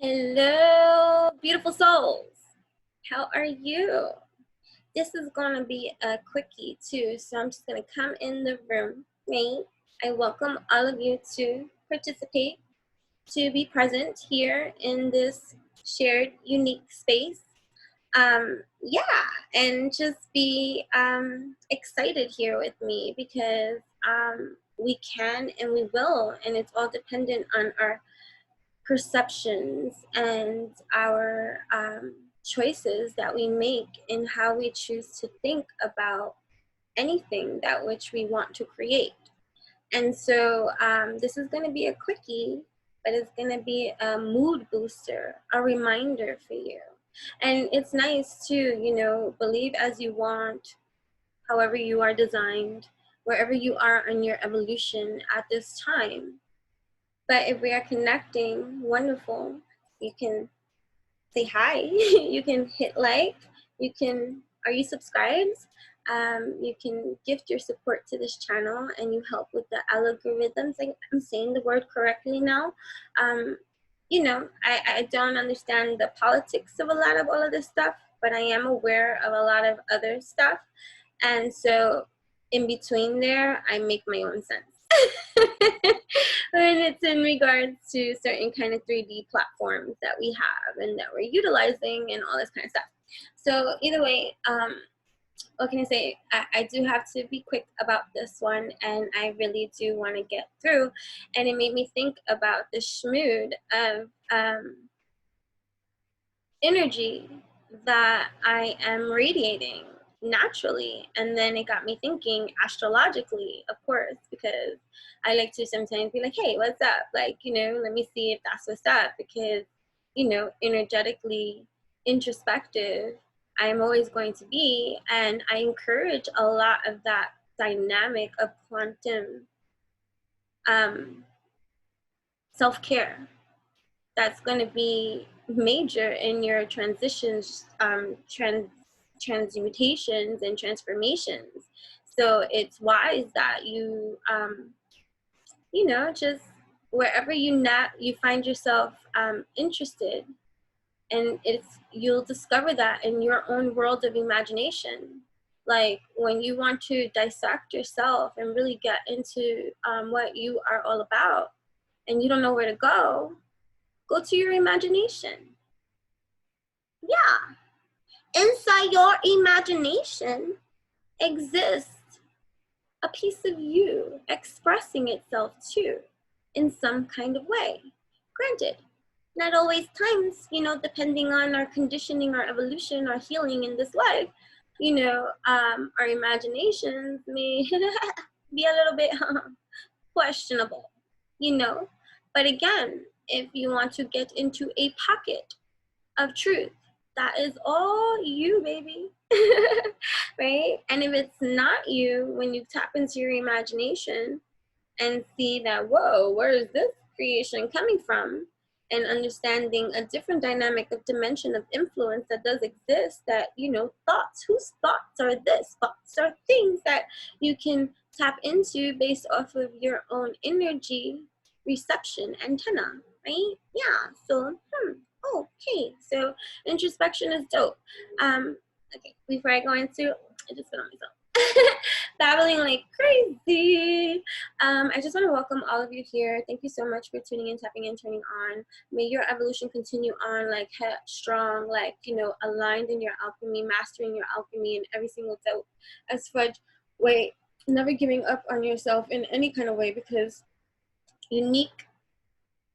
Hello, beautiful souls. How are you? This is going to be a quickie too, so I'm just going to come in the room, right? I welcome all of you to participate, to be present here in this shared unique space. Yeah, and just be excited here with me because we can and we will, and it's all dependent on our perceptions and our choices that we make in how we choose to think about anything that which we want to create. And so this is going to be a quickie, but it's going to be a mood booster, a reminder for you. And it's nice to, believe as you want, however you are designed, wherever you are in your evolution at this time. But if we are connecting, wonderful. You can say hi. You can hit like. Are you subscribed? You can gift your support to this channel and you help with the algorithms. I'm saying the word correctly now. I don't understand the politics of a lot of all of this stuff, but I am aware of a lot of other stuff. And so in between there, I make my own sense. When it's in regards to certain kind of 3D platforms that we have and that we're utilizing and all this kind of stuff. So either way, what can I say? I do have to be quick about this one, and I really do want to get through. And it made me think about the schmood of energy that I am radiating naturally. And then it got me thinking astrologically, of course, because I like to sometimes be like, hey, what's up? Like, let me see if that's what's up, because, energetically introspective, I'm always going to be. And I encourage a lot of that dynamic of quantum self-care that's going to be major in your transitions, transmutations and transformations. So it's wise that you, just wherever you find yourself interested, and you'll discover that in your own world of imagination. Like when you want to dissect yourself and really get into what you are all about, and you don't know where to go to your imagination. Yeah. Inside your imagination exists a piece of you expressing itself too in some kind of way. Granted, not always times, depending on our conditioning, our evolution, our healing in this life, our imaginations may be a little bit questionable, But again, if you want to get into a pocket of truth, that is all you, baby. Right? And if it's not you, when you tap into your imagination and see that, whoa, where is this creation coming from? And understanding a different dynamic of dimension of influence that does exist, that, thoughts, whose thoughts are this? Thoughts are things that you can tap into based off of your own energy reception antenna, right? Yeah, so, okay, so introspection is dope. Okay, before I go into, I just spit on myself. Babbling like crazy. I just want to welcome all of you here. Thank you so much for tuning in, tapping in, turning on. May your evolution continue on like headstrong, like, aligned in your alchemy, mastering your alchemy in every single dope as fudge way, never giving up on yourself in any kind of way, because unique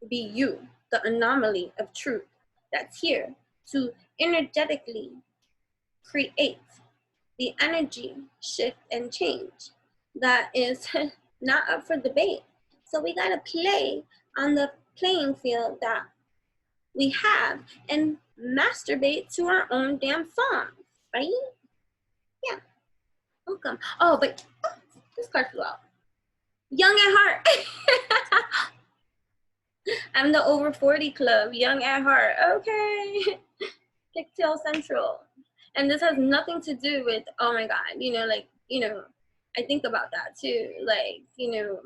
be you, the anomaly of truth that's here to energetically create the energy shift and change that is not up for debate. So we gotta play on the playing field that we have and masturbate to our own damn songs, right? Yeah, welcome. Oh, but this card flew out. Young at heart. I'm the over 40 club, young at heart. Okay. Kicktail Central. And this has nothing to do with, oh my God, I think about that too. Like, you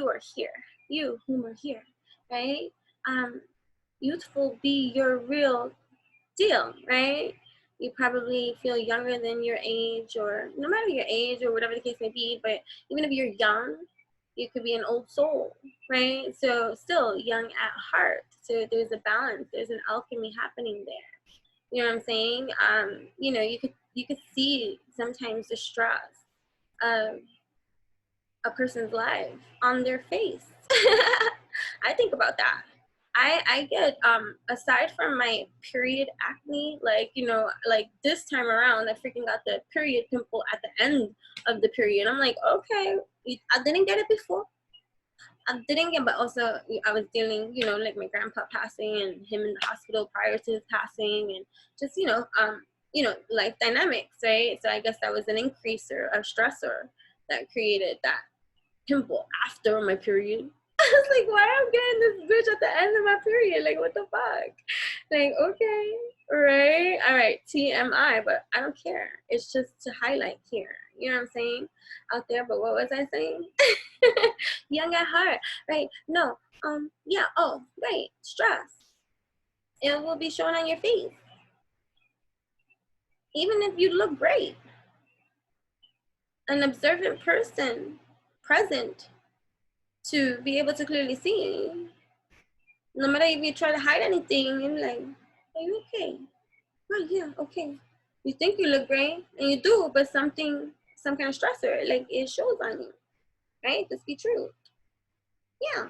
are here. You whom are here, right? youthful be your real deal, right? You probably feel younger than your age, or no matter your age or whatever the case may be, but even if you're young, you could be an old soul, right? So still young at heart. So there's a balance, there's an alchemy happening there. You know what I'm saying? You know, you could see sometimes the stress of a person's life on their face. I think about that. I get aside from my period acne, like, you know, like this time around I freaking got the period pimple at the end of the period. I'm like, okay, I didn't get it before. I didn't get, but also I was dealing, you know, like my grandpa passing and him in the hospital prior to his passing, and just, you know, life dynamics, right? So I guess that was an increaser, a stressor that created that pimple after my period. I was like, why am I getting this bitch at the end of my period? Like, what the fuck? Like, okay, right? All right, TMI, but I don't care. It's just to highlight here. You know what I'm saying? Out there, but what was I saying? Young at heart, right? No, yeah, oh, right, stress. It will be shown on your face. Even if you look great. An observant person present to be able to clearly see. No matter if you try to hide anything, you're like, are you okay? Oh, yeah, okay. You think you look great, and you do, but some kind of stressor, like, it shows on you, right? Let's be true. Yeah.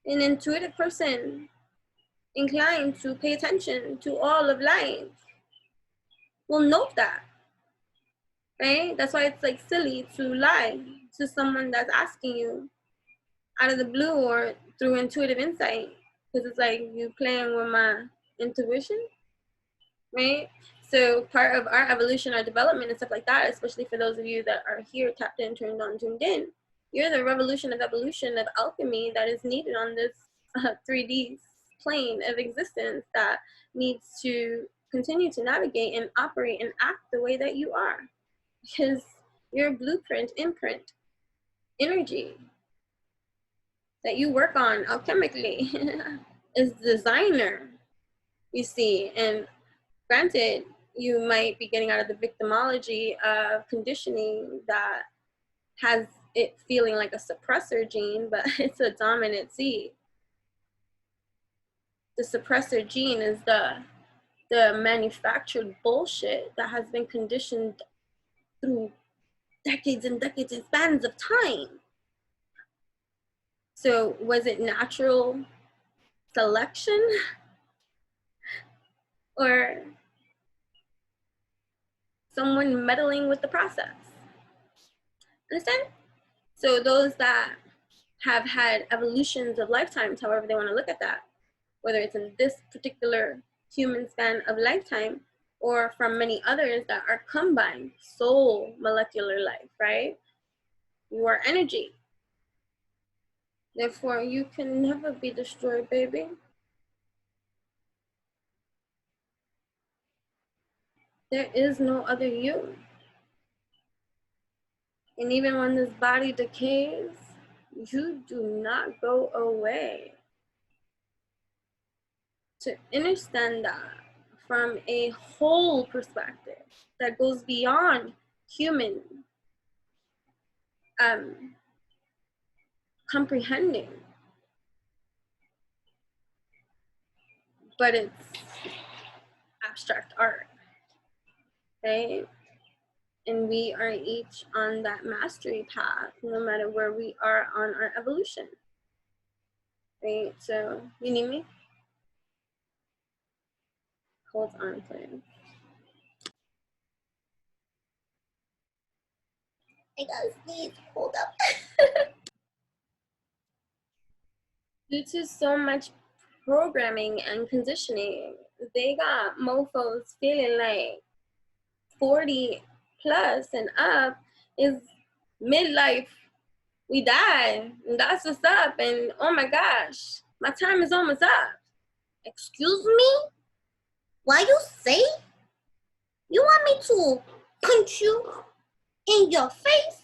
An intuitive person inclined to pay attention to all of life will note that, right? That's why it's like silly to lie to someone that's asking you out of the blue or through intuitive insight, because it's like you playing with my intuition, right? So part of our evolution, our development and stuff like that, especially for those of you that are here, tapped in, turned on, tuned in, you're the revolution of evolution of alchemy that is needed on this 3D plane of existence that needs to continue to navigate and operate and act the way that you are, because your blueprint, imprint, energy that you work on alchemically is designer, you see. And granted, you might be getting out of the victimology of conditioning that has it feeling like a suppressor gene, but it's a dominant seed. The suppressor gene is the manufactured bullshit that has been conditioned through decades and decades and spans of time. So was it natural selection or someone meddling with the process? Understand? So those that have had evolutions of lifetimes, however they want to look at that, whether it's in this particular human span of lifetime or from many others that are combined soul molecular life, right? You are energy. Therefore, you can never be destroyed, baby. There is no other you. And even when this body decays, you do not go away. To understand that from a whole perspective that goes beyond human comprehending, but it's abstract art, right? And we are each on that mastery path, no matter where we are on our evolution, right? So, you need me? Hold on, please. I gotta sneeze, hold up. Due to so much programming and conditioning, they got mofos feeling like 40 plus and up is midlife. We died, and that's what's up, and oh my gosh, my time is almost up. Excuse me? What you say? You want me to punch you in your face?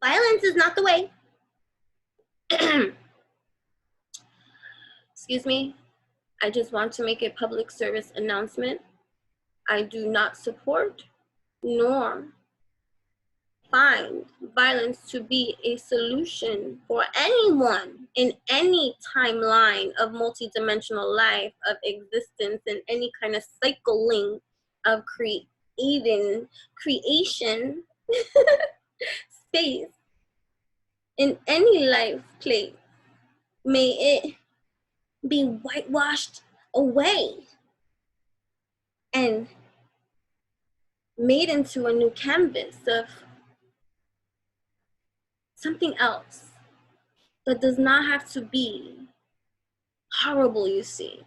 Violence is not the way. Excuse me, I just want to make a public service announcement. I do not support nor find violence to be a solution for anyone in any timeline of multidimensional life, of existence, and any kind of cycling of creation space in any life place. May it be whitewashed away and made into a new canvas of something else that does not have to be horrible, you see.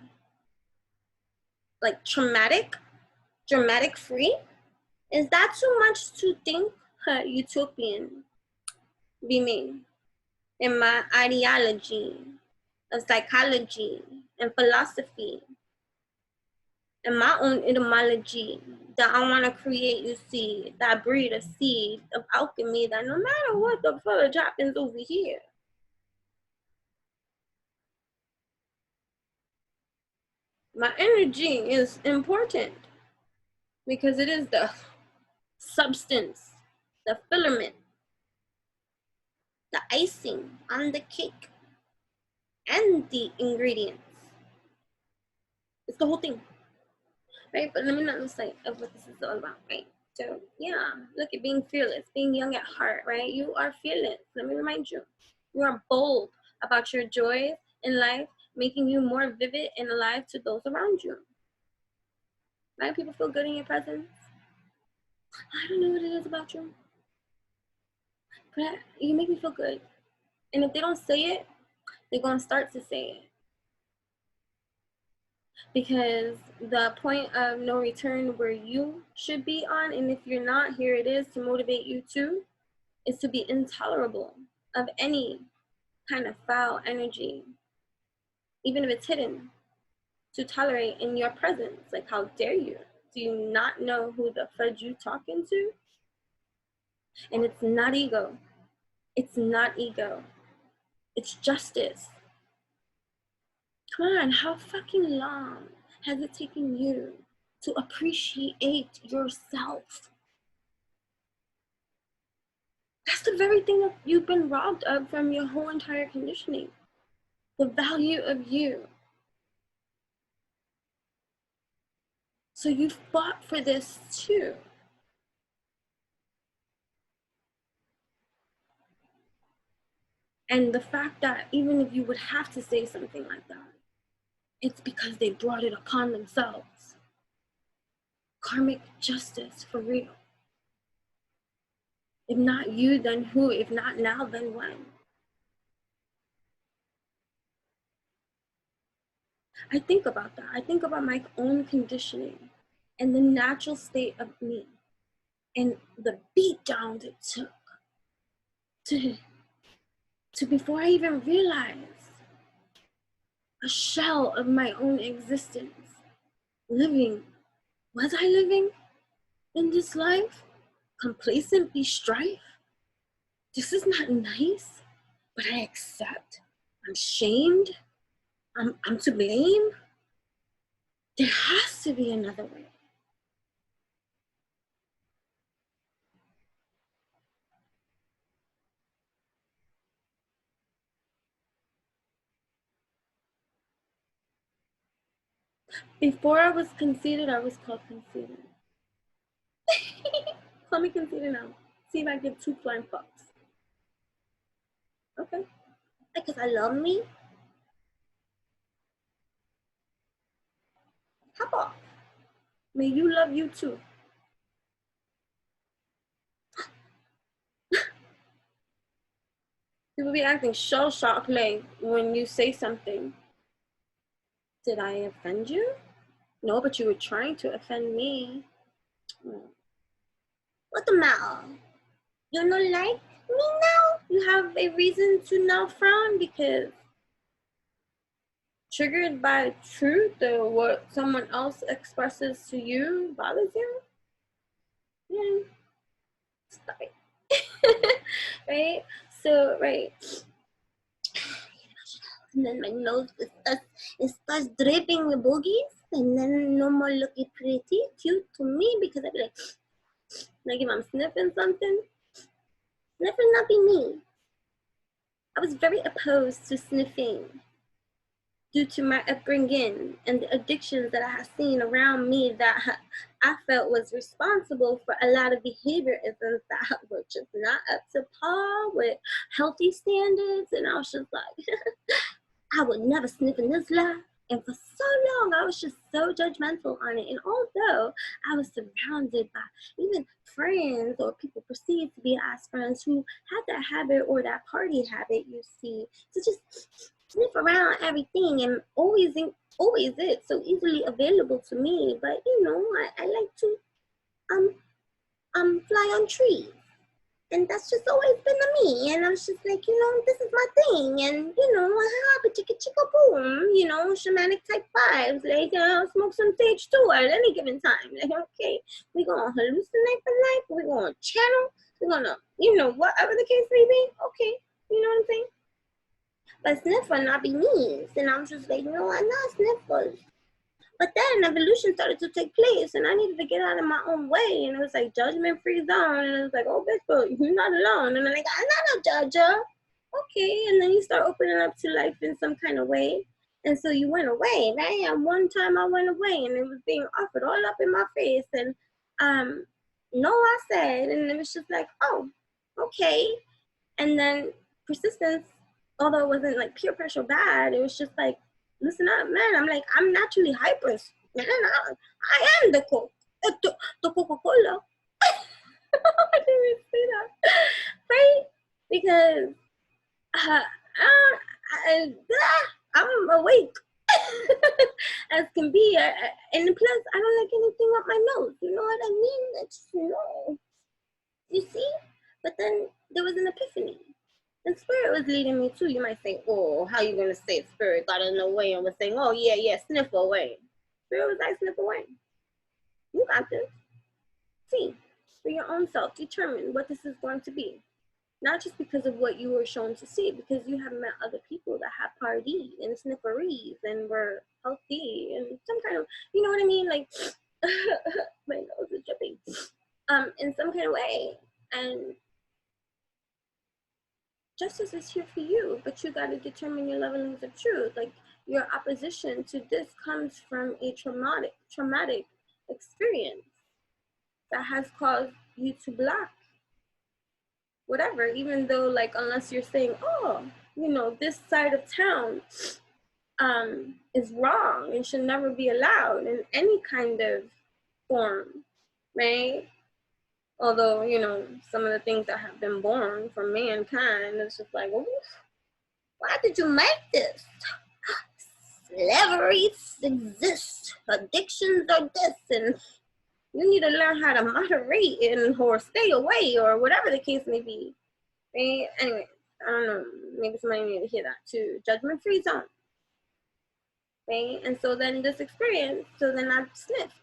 Like dramatic free? Is that too much to think? Utopian be me in my ideology of psychology and philosophy and my own etymology that I want to create, you see, that breed a seed of alchemy that no matter what the fuck happens over here, my energy is important because it is the substance, the filament, the icing on the cake, and the ingredients. It's the whole thing, right? But let me not lose sight of what this is all about, right? So yeah, look at being fearless, being young at heart, right? You are fearless. Let me remind you, you are bold about your joys in life, making you more vivid and alive to those around you. Right? People feel good in your presence. I don't know what it is about you, but you make me feel good. And if they don't say it, they're gonna start to say it. Because the point of no return where you should be on, and if you're not, here it is to motivate you too, is to be intolerable of any kind of foul energy, even if it's hidden, to tolerate in your presence. Like, how dare you? Do you not know who the fudge you talking to? And it's not ego. It's not ego. It's justice. Come on, how fucking long has it taken you to appreciate yourself? That's the very thing that you've been robbed of from your whole entire conditioning. The value of you. So you fought for this too. And the fact that even if you would have to say something like that, it's because they brought it upon themselves. Karmic justice, for real. If not you, then who? If not now, then when? I think about that. I think about my own conditioning and the natural state of me and the beat down it took to before I even realized a shell of my own existence. Living. Was I living in this life? Complacent, be strife? This is not nice, but I accept. I'm shamed. I'm to blame. There has to be another way. Before I was conceited, I was called conceited. Call me conceited now. See if I give 2 flying fucks. Okay. Because I love me. Hop off. May you love you too. People be acting so shocked like when you say something. Did I offend you? No, but you were trying to offend me. What the matter? You don't like me now? You have a reason to now frown because triggered by truth or what someone else expresses to you bothers you? Yeah. Stop it. Right? So, right. And then my nose starts dripping with boogies, and then no more looking pretty, cute to me, because I'd be like if I'm sniffing something, sniffing not be me. I was very opposed to sniffing due to my upbringing and the addictions that I had seen around me that I felt was responsible for a lot of behaviorisms that were just not up to par with healthy standards. And I was just like, I would never sniff in this life. And for so long, I was just so judgmental on it. And although I was surrounded by even friends or people perceived to be as friends who had that habit or that party habit, you see, to just sniff around everything and always it's so easily available to me. But you know, I like to fly on trees. And that's just always been me. And I was just like, you know, this is my thing. And, you know, but chicka chicka boom, you know, shamanic type vibes. Like, smoke some sage too at any given time. Like, okay, we're going to hallucinate for life. We're going to channel. We're going to, you know, whatever the case may be. Okay, you know what I'm saying? But sniffer not be me. And I'm just like, no, I'm not sniffers. But then evolution started to take place, and I needed to get out of my own way. And it was like judgment-free zone. And it was like, oh, bitch, but you're not alone. And I'm like, I'm not a judger. Okay. And then you start opening up to life in some kind of way. And so you went away, right? And one time I went away, and it was being offered all up in my face. And no, I said, and it was just like, oh, okay. And then persistence, although it wasn't like peer pressure bad, it was just like, listen up, man. I'm like, I'm naturally hyper. Man, I am the Coca-Cola. I didn't even say that, right? Because I'm awake as can be, and plus I don't like anything up my nose. You know what I mean? It's you see. But then there was an epiphany. And spirit was leading me too. You might say, oh, how you gonna say spirit got in the way and was saying, oh yeah, sniff away. Spirit was like, sniff away. You got this. See, for your own self, determine what this is going to be. Not just because of what you were shown to see, because you have met other people that have partied and snifferees and were healthy and some kind of, you know what I mean? Like, my nose is dripping. In some kind of way. And justice is here for you, but you got to determine your levelings of truth. Like, your opposition to this comes from a traumatic experience that has caused you to block whatever, even though, like, unless you're saying, oh, you know, this side of town is wrong and should never be allowed in any kind of form, right? Although, you know, some of the things that have been born from mankind, it's just like, oh, why did you make this? Slavery exists, addictions are this, and you need to learn how to moderate and or stay away or whatever the case may be. Right? Anyway, I don't know, maybe somebody need to hear that too. Judgment-free zone. Right? And so then this experience, so then I sniffed.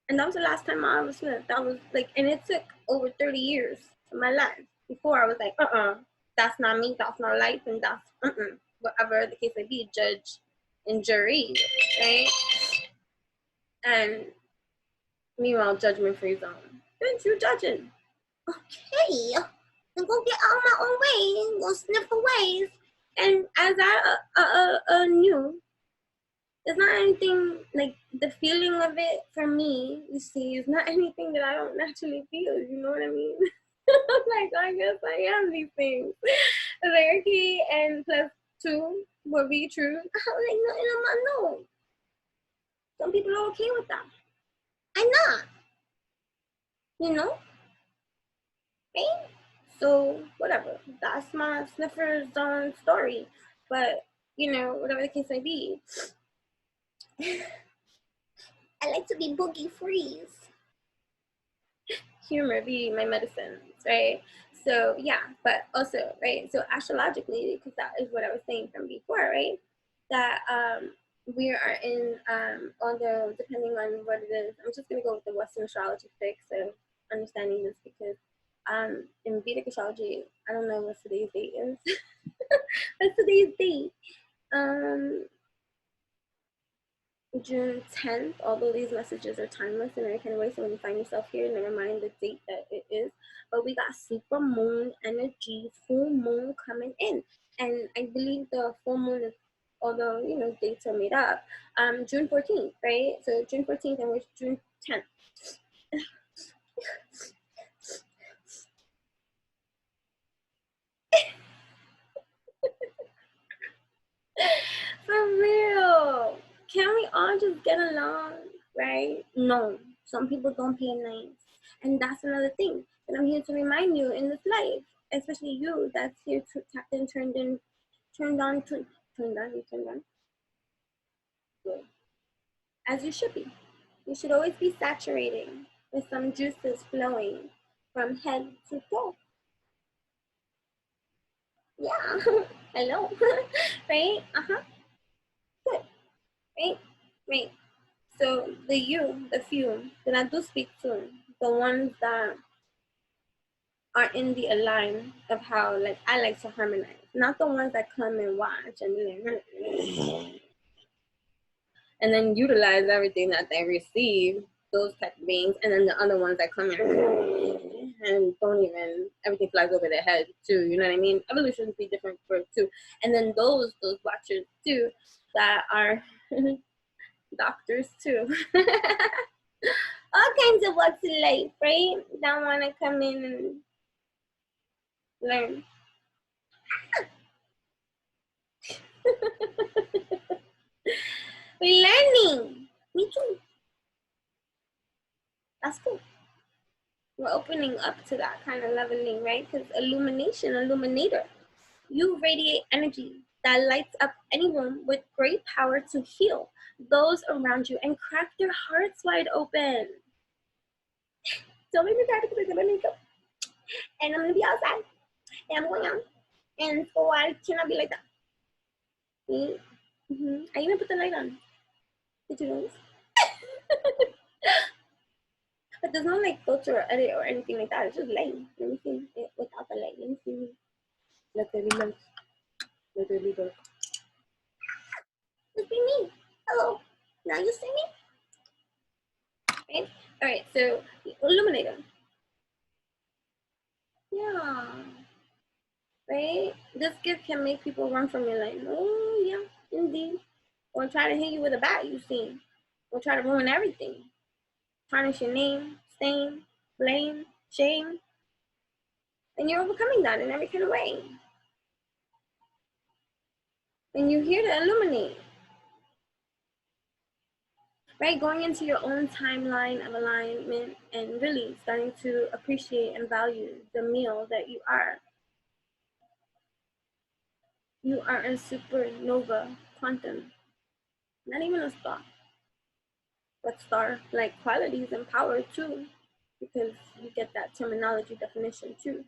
And that was the last time I ever sniffed. That was like, and it took over 30 years of my life before I was like, that's not me, that's not life, and that's whatever the case may be, judge and jury, right? And meanwhile, judgment-free zone. Bitch, you judging. Okay, I'm gonna get out of my own way, I'm gonna sniff away. And as I knew, it's not anything, like, the feeling of it for me, you see, is not anything that I don't naturally feel, you know what I mean? Like, I guess I am these things. Like, okay, and plus 2 will be true. I have like nothing on my nose. Some people are okay with that. I'm not. You know? Right? So, whatever. That's my sniffer zone story. But, you know, whatever the case may be, I like to be boogie freeze. Humor be my medicine, right? So yeah, but also, right, so astrologically, because that is what I was saying from before, right, that we are in, although depending on what it is, I'm just going to go with the Western astrology fix of understanding this, because in Vedic astrology, I don't know what today's date is, What's today's date? June 10th, although these messages are timeless in any kind of way, so when you find yourself here, never mind the date that it is. But we got super moon energy, full moon coming in. And I believe the full moon is, although, you know, dates are made up, June 14th, right? So June 14th and we're June 10th. For real. Can we all just get along, right? No. Some people don't pay nice. And that's another thing that I'm here to remind you in this life, especially you that's here to tapped in, turned on. Good. As you should be. You should always be saturating with some juices flowing from head to toe. Yeah. Hello. Right? Uh-huh. Good. Right? Right. So the few that I do speak to, the ones that are in the align of how like I like to harmonize, not the ones that come and watch and then utilize everything that they receive, those type of beings, and then the other ones that come in and don't even, everything flies over their head too, you know what I mean? Evolution would be different for it too. And then those watchers too that are doctors too. All kinds of walks in life, right? That want to come in and learn. We're learning. Me too. That's cool. We're opening up to that kind of leveling, right? Because illuminator. You radiate energy that lights up anyone with great power to heal those around you and crack their hearts wide open. Don't make me cry because I'm gonna go. And I'm gonna be outside. And I'm going out. And so I cannot be like that. Mm-hmm. I even put the light on. Did you notice? But there's no like filter or edit or anything like that. It's just light. Let me see it without the light. Let me see. Literally look. Look at me. Hello. Now you see me? Right? Alright, so illuminator. Yeah. Right? This gift can make people run from you like, oh yeah, indeed. Or try to hit you with a bat, you see. Or try to ruin everything. Tarnish your name, stain, blame, shame. And you're overcoming that in every kind of way. And you're here to illuminate. Right? Going into your own timeline of alignment and really starting to appreciate and value the meal that you are. You are a supernova quantum. Not even a star. But star-like qualities and power too. Because you get that terminology definition too.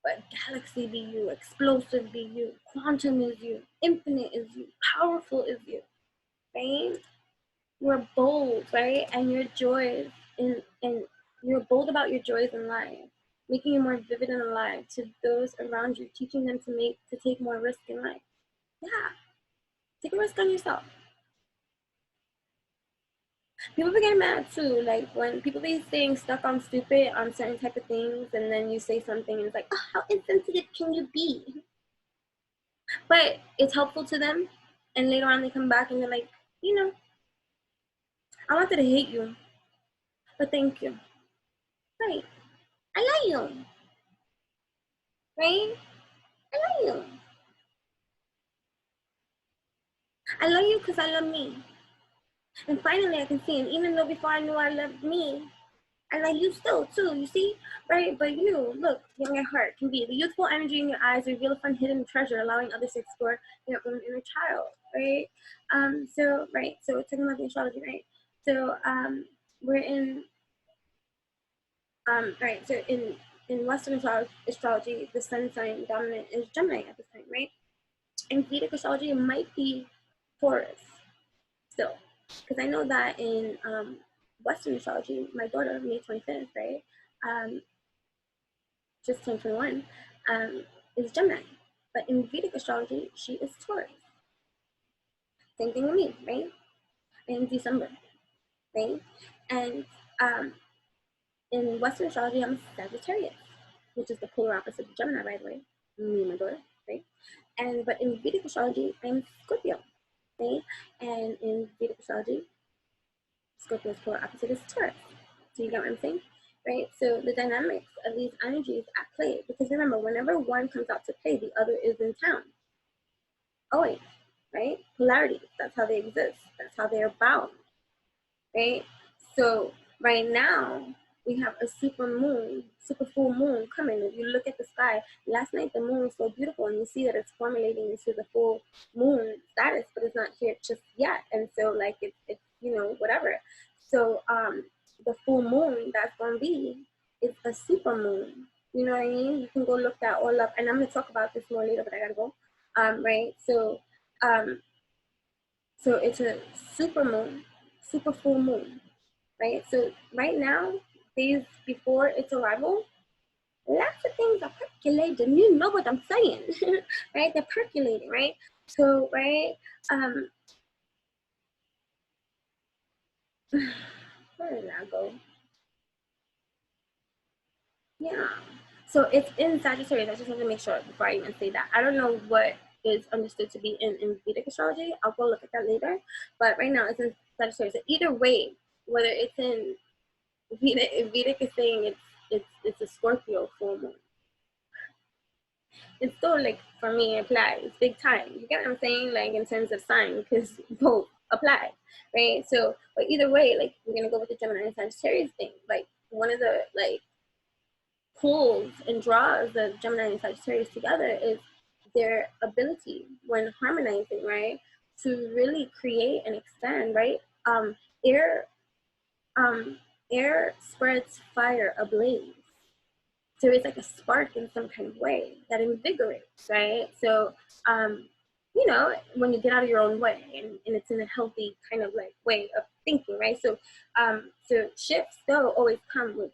But galaxy be you, explosive be you, quantum is you, infinite is you, powerful is you, right? You're bold, right? And your joys and you're bold about your joys in life, making you more vivid and alive to those around you, teaching them to take more risk in life. Yeah, take a risk on yourself. People be getting mad too, like when people be staying stuck on stupid on certain type of things, and then you say something and it's like, oh, how insensitive can you be? But it's helpful to them, and later on they come back and they're like, you know, I wanted to hate you, but thank you. Right. I love you. Right? I love you. I love you because I love me. And finally I can see, and even though before I knew I loved me, I love you still too, you see? Right? But you, look, young at heart can be. The youthful energy in your eyes reveal a fun hidden treasure, allowing others to explore their own inner child, right? So we're talking about the astrology, right? So we're in right, so in Western astrology, the sun sign dominant is Gemini at this time, right? In Vedic astrology, it might be Taurus still, because I know that in Western astrology, my daughter, May 25th, right, just 2021, is Gemini. But in Vedic astrology, she is Taurus. Same thing with me, right? In December, right? And in Western astrology, I'm Sagittarius, which is the polar opposite of Gemini, by the way. Me and my daughter, right? And but in Vedic astrology, I'm Scorpio, right? And in Vedic astrology, Scorpio's polar opposite is Taurus. Do you get what I'm saying? Right? So the dynamics of these energies at play, because remember, whenever one comes out to play, the other is in town. Always, right? Polarity, that's how they exist. That's how they are bound, right? So right now, we have a super full moon coming. If you look at the sky, last night the moon was so beautiful, and you see that it's formulating into the full moon status, but it's not here just yet. And so, like, it's you know, whatever. So the full moon that's gonna be is a super moon. You know what I mean? You can go look that all up, and I'm gonna talk about this more later, but I gotta go. Right? So it's a super moon, super full moon, right? So right now, days before its arrival, lots of things are percolating. You know what I'm saying, right? They're percolating, right? So, right, where did I go? Yeah. So it's in Sagittarius. I just want to make sure before I even say that. I don't know what is understood to be in Vedic astrology. I'll go look at that later. But right now it's in Sagittarius. So either way, whether it's in Vedic is saying it's a Scorpio full moon. It's still, like, for me, it applies big time. You get what I'm saying? Like, in terms of sign, because both apply, right? So, but either way, like, we're gonna go with the Gemini and Sagittarius thing. Like, one of the, like, pulls and draws of Gemini and Sagittarius together is their ability, when harmonizing, right, to really create and expand, right? Air air spreads fire ablaze. So it's like a spark in some kind of way that invigorates, right? So, you know, when you get out of your own way, and it's in a healthy kind of like way of thinking, right? So, so shifts though always come with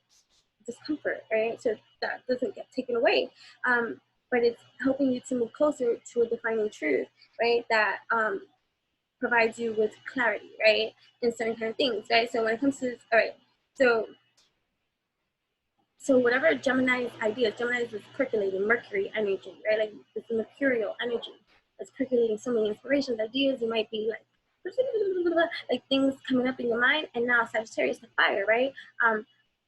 discomfort, right? So that doesn't get taken away, but it's helping you to move closer to a defining truth, right? That provides you with clarity, right? In certain kind of things, right? So when it comes to, all right, so whatever Gemini's ideas, Gemini is this percolating Mercury energy, right? Like this mercurial energy that's percolating so many inspirations, ideas. You might be like things coming up in your mind. And now Sagittarius, the fire, right?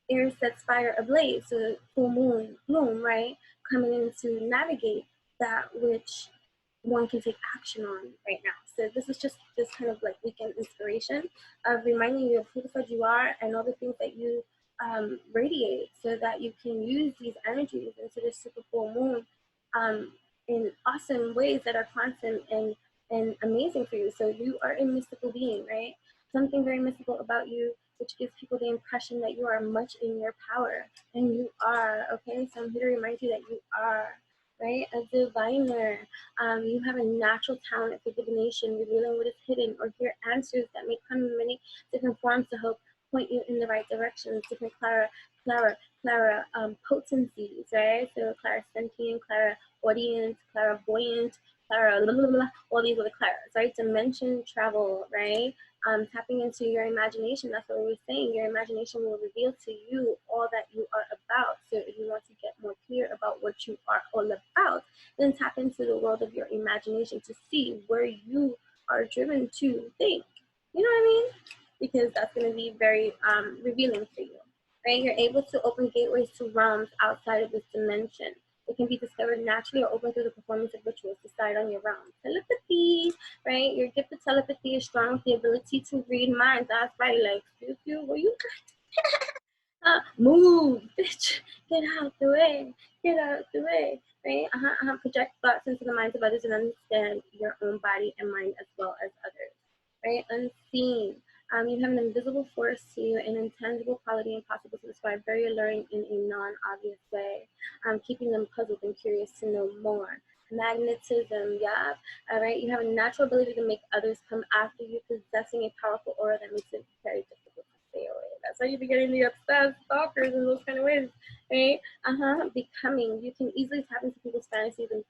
Air sets fire ablaze, so full moon bloom, right? Coming in to navigate that which one can take action on right now. So this is just this kind of like weekend inspiration of reminding you of who the fuck you are and all the things that you radiate, so that you can use these energies into this super full moon in awesome ways that are constant and amazing for you. So you are a mystical being, right? Something very mystical about you, which gives people the impression that you are much in your power, and you are, okay? So I'm here to remind you that you are, right? A diviner. You have a natural talent for divination, revealing what is hidden, or hear answers that may come in many different forms to help point you in the right direction. Different Clara potencies, right? So Clara sentient, Clara audience, clairvoyant, Clara blah, blah, blah, all these other Claras, right? Dimension travel, right? Tapping into your imagination. That's what we were saying. Your imagination will reveal to you all that you are about. So if you want to get more clear about what you are all about, then tap into the world of your imagination to see where you are driven to think. You know what I mean? Because that's going to be very revealing for you, right? You're able to open gateways to realms outside of this dimension. It can be discovered naturally or open through the performance of rituals decide on your realm. Telepathy, right? Your gift of telepathy is strong with the ability to read minds. That's right. Like, where you move, bitch. Get out the way. Get out the way. Right? Project thoughts into the minds of others and understand your own body and mind as well as others. Right? Unseen. You have an invisible force to you, an intangible quality impossible to describe, very alluring in a non-obvious way, keeping them puzzled and curious to know more. Magnetism, yeah. All right, you have a natural ability to make others come after you, possessing a powerful aura that makes it very difficult to stay away. That's why you be getting the obsessed stalkers in those kind of ways, right? Becoming, you can easily tap into people's fantasies and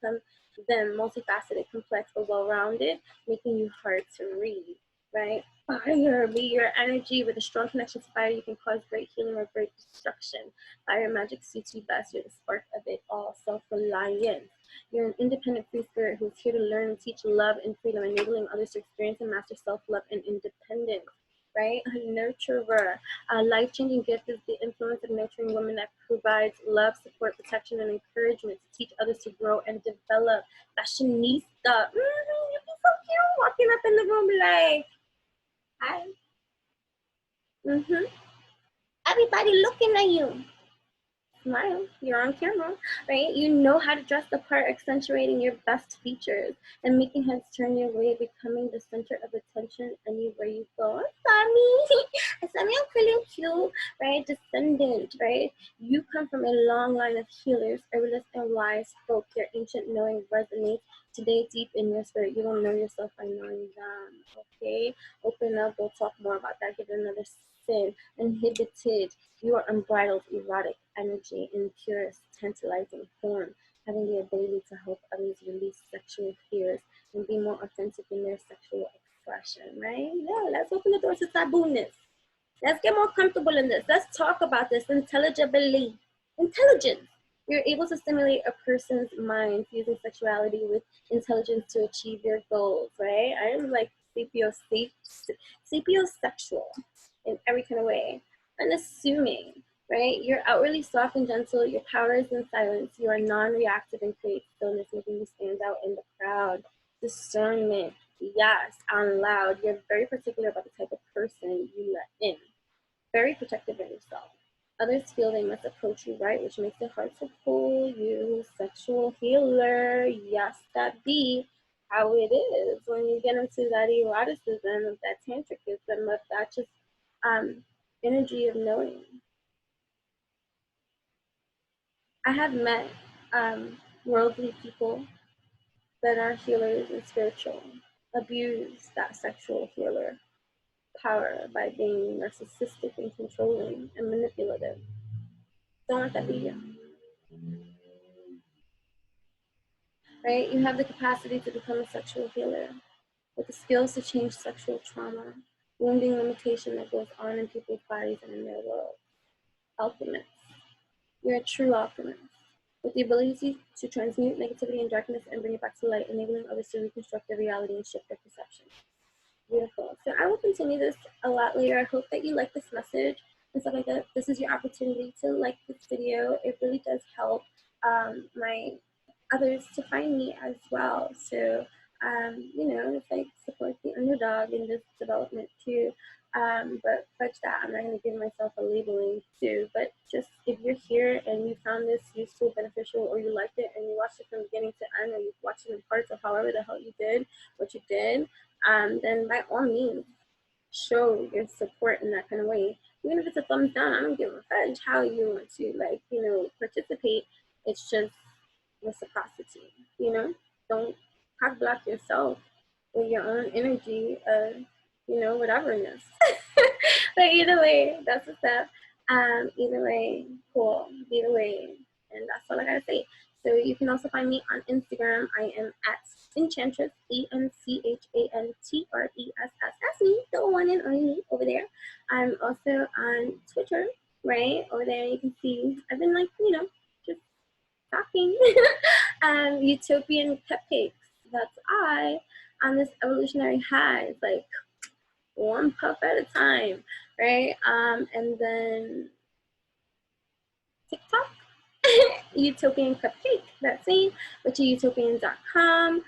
Then multifaceted, complex, but well-rounded, making you hard to read, right? Fire, be your energy. With a strong connection to fire, you can cause great healing or great destruction. Fire magic suits you best. You're the spark of it all. Self-reliance. You're an independent free spirit who's here to learn and teach love and freedom, enabling others to experience and master self-love and independence, right? A nurturer. A life-changing gift is the influence of nurturing women that provides love, support, protection, and encouragement to teach others to grow and develop. Fashionista. You be so cute walking up in the room like, hi. Everybody looking at you. Smile, you're on camera, right? You know how to dress the part, accentuating your best features and making heads turn your way, becoming the center of attention anywhere you go. Sammy, I'm feeling cute, right? Descendant, right? You come from a long line of healers, fearless and wise folk. Your ancient knowing resonates today deep in your spirit. You don't know yourself by knowing them, okay? Open up, we'll talk more about that. Give it another sin. Inhibited. You are unbridled, erotic energy in purest, tantalizing form, having the ability to help others release sexual fears and be more authentic in their sexual expression, right? Yeah, let's open the doors to tabooness. Let's get more comfortable in this. Let's talk about this intelligibly. Intelligence. You're able to stimulate a person's mind using sexuality with intelligence to achieve your goals, right? I am like sapiosexual in every kind of way. Unassuming, right? You're outwardly soft and gentle. Your power is in silence. You are non-reactive and create stillness, making you stand out in the crowd. Discernment, yes, and loud. You're very particular about the type of person you let in. Very protective of yourself. Others feel they must approach you right, which makes it hard to pull you. Sexual healer, yes, that be how it is when you get into that eroticism, of that tantricism, of that just energy of knowing. I have met worldly people that are healers and spiritual abuse that sexual healer power by being narcissistic and controlling and manipulative. Don't let that be you. Right? You have the capacity to become a sexual healer with the skills to change sexual trauma, wounding limitation that goes on in people's bodies and in their world. Alchemist. You're a true alchemist with the ability to transmute negativity and darkness and bring it back to light, enabling others to reconstruct their reality and shift their perception. Beautiful. So I will continue this a lot later. I hope that you like this message and stuff like that. This is your opportunity to like this video. It really does help my others to find me as well. So, you know, it's like support the underdog in this development too. But fudge that, I'm not going to give myself a labeling too. But just if you're here and you found this useful, beneficial, or you liked it and you watched it from beginning to end, or you watched it in parts, or however the hell you did what you did, then by all means, show your support in that kind of way. Even if it's a thumbs down, I don't give a fudge how you want to, like, you know, participate. It's just reciprocity, you know? Don't cock block yourself with your own energy of, you know, whateverness. But either way, that's what's up. Either way, cool. Either way, and that's all I gotta say. So you can also find me on Instagram. I am at Enchantress, ENCHANTRESS. That's me, the one and only over there. I'm also on Twitter, right? Over there you can see, I've been like, you know, just talking. Utopian Cupcakes. That's I on this evolutionary high. It's like one puff at a time, right? And then TikTok, Utopian Cupcake. That's me, utopian.com.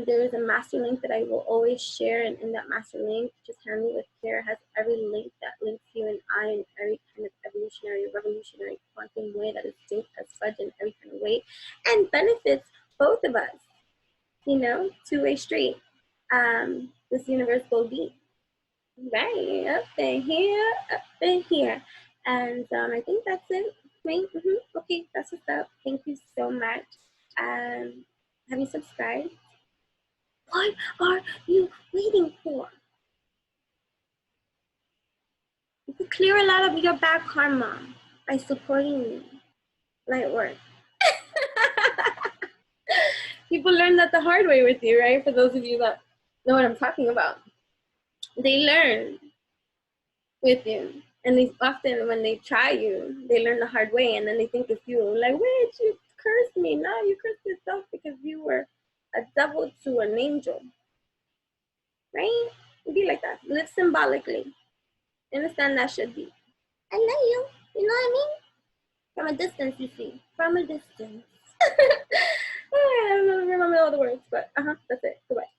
There is a master link that I will always share, and in that master link, just handle with care, has every link that links you and I in every kind of evolutionary, revolutionary, quantum way that is dope as fudge in every kind of way, and benefits both of us, you know, two-way street. This universe will be right up in here, up in here. And I think that's it. Right? Okay, that's what's up. Thank you so much. Have you subscribed? What are you waiting for? You can clear a lot of your bad karma by supporting me. Light work. People learn that the hard way with you, right? For those of you that know what I'm talking about. They learn with you. And they often, when they try you, they learn the hard way, and then they think it's you. Like, wait, you cursed me. No, you cursed yourself because you were a devil to an angel. Right? Be like that. Live symbolically. Understand that should be. I love you. You know what I mean? From a distance, you see. From a distance. I don't remember all the words, but that's it. Goodbye.